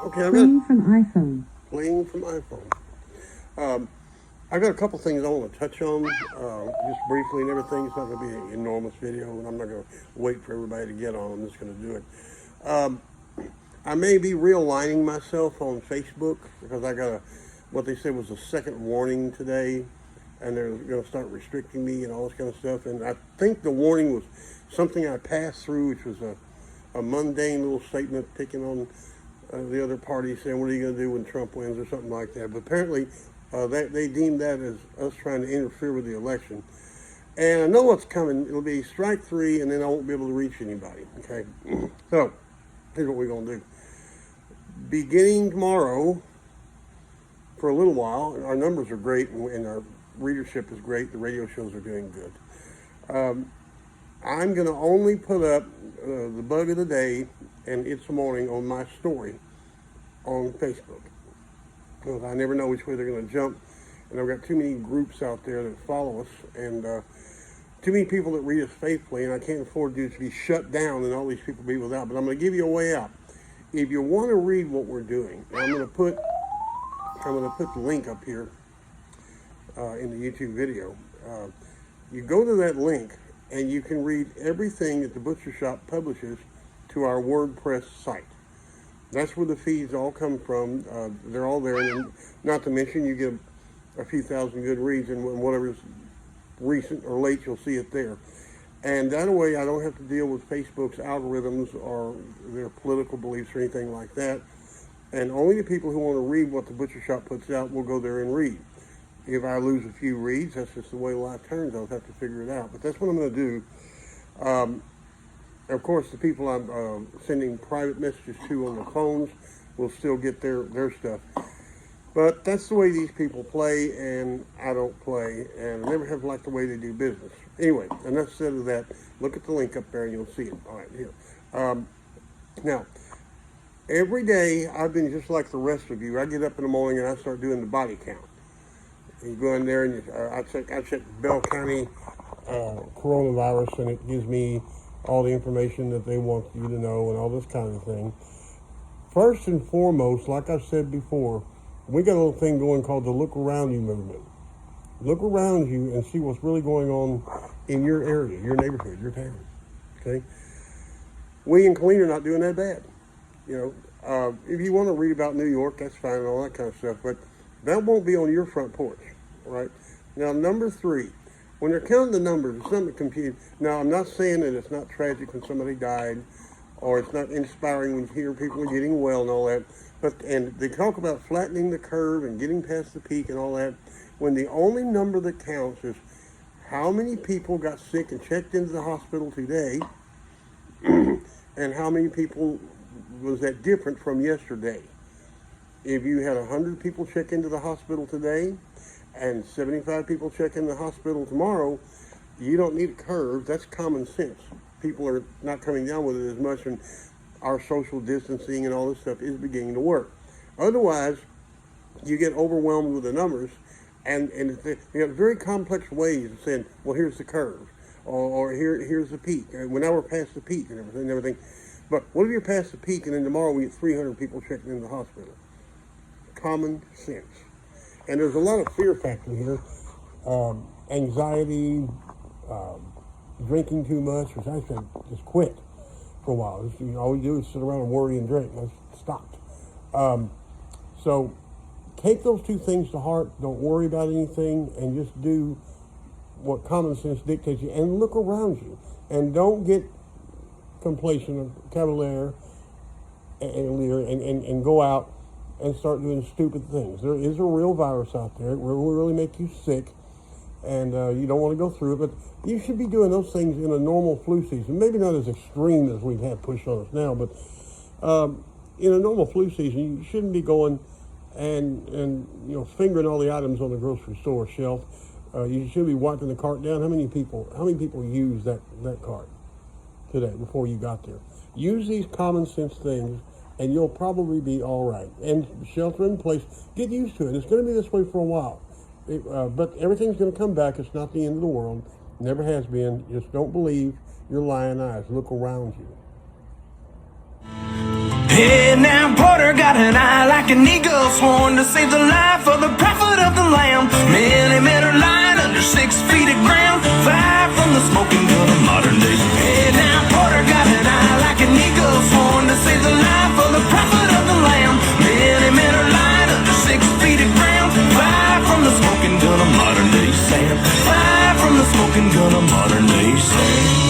Okay, I've got Playing from iPhone. playing from iPhone. I've got a couple things I want to touch on, just briefly and everything. It's not going to be an enormous video, and I'm not going to wait for everybody to get on. I'm just going to do it. I may be realigning myself on Facebook because I got what they said was a second warning today, and they're going to start restricting me and all this kind of stuff. And I think the warning was something I passed through, which was a mundane little statement picking on the other party, saying, "What are you going to do when Trump wins?" or something like that. But apparently, they deemed that as us trying to interfere with the election. And I know what's coming. It'll be strike three, and then I won't be able to reach anybody. Okay, so here's what we're going to do. Beginning tomorrow, for a little while, our numbers are great, and our readership is great. The radio shows are doing good. I'm going to only put up the bug of the day and It's the Morning on my story on Facebook. Because I never know which way they're going to jump. And I've got too many groups out there that follow us, and too many people that read us faithfully, and I can't afford to be shut down and all these people be without. But I'm going to give you a way out. If you want to read what we're doing, I'm going to put the link up here in the YouTube video. You go to that link, and you can read everything that the Butcher Shop publishes to our WordPress site. That's where the feeds all come from. They're all there, and not to mention you get a few thousand good reads, and whatever's recent or late, you'll see it there. And that way, I don't have to deal with Facebook's algorithms or their political beliefs or anything like that. And only the people who want to read what the Butcher Shop puts out will go there and read. If I lose a few reads, that's just the way life turns. I'll have to figure it out. But that's what I'm going to do. Of course, the people I'm sending private messages to on the phones will still get their stuff. But that's the way these people play, and I don't play, and I never have liked the way they do business. Anyway, enough said of that. Look at the link up there, and you'll see it. All right, here. Now, every day, I've been just like the rest of you. I get up in the morning, and I start doing the body count. You go in there, and I check Bell County coronavirus, and it gives me all the information that they want you to know and all this kind of thing. First and foremost, like I've said before, we got a little thing going called the Look Around You movement. Look around you and see what's really going on in your area, your neighborhood, your town. Okay? We in Killeen are not doing that bad. You know, if you want to read about New York, that's fine and all that kind of stuff, but that won't be on your front porch, right? Now, number three, when they're counting the numbers, it's something confusing. Now, I'm not saying that it's not tragic when somebody died, or it's not inspiring when you hear people are getting well and all that. And they talk about flattening the curve and getting past the peak and all that, when the only number that counts is how many people got sick and checked into the hospital today, and how many people was that different from yesterday. If you had 100 people check into the hospital today and 75 people check in the hospital tomorrow, you don't need a curve. That's common sense. People are not coming down with it as much, and our social distancing and all this stuff is beginning to work. Otherwise, you get overwhelmed with the numbers, and you have very complex ways of saying, well, here's the curve, or here's the peak. And now we're past the peak and everything. But what if you're past the peak, and then tomorrow we get 300 people checking into the hospital? Common sense. And there's a lot of fear factor here. Anxiety, drinking too much, which I said just quit for a while. All we do is sit around and worry and drink. I stopped. So take those two things to heart. Don't worry about anything, and just do what common sense dictates you. And look around you. And don't get complacent or cavalier and go out and start doing stupid things. There is a real virus out there. It will really make you sick, and you don't want to go through it, but you should be doing those things in a normal flu season. Maybe not as extreme as we've had pushed on us now, but in a normal flu season, you shouldn't be going and fingering all the items on the grocery store shelf. You should be wiping the cart down. How many people use that cart today before you got there? Use these common sense things, and you'll probably be all right. And shelter in place, get used to it. It's going to be this way for a while. But everything's going to come back. It's not the end of the world. Never has been. Just don't believe your lying eyes. Look around you. Hey, now, Porter. got an eye like an eagle, sworn to save the life of the prophet of the Lamb. Many men are lying under 6 feet of ground, far from the smoking gun of modern day. Hey, now Porter got an eye like an eagle, sworn to save the life of the prophet of the Lamb. Many men are lying under 6 feet of ground, far from the smoking gun of modern day Sam. Far from the smoking gun of modern day Sam.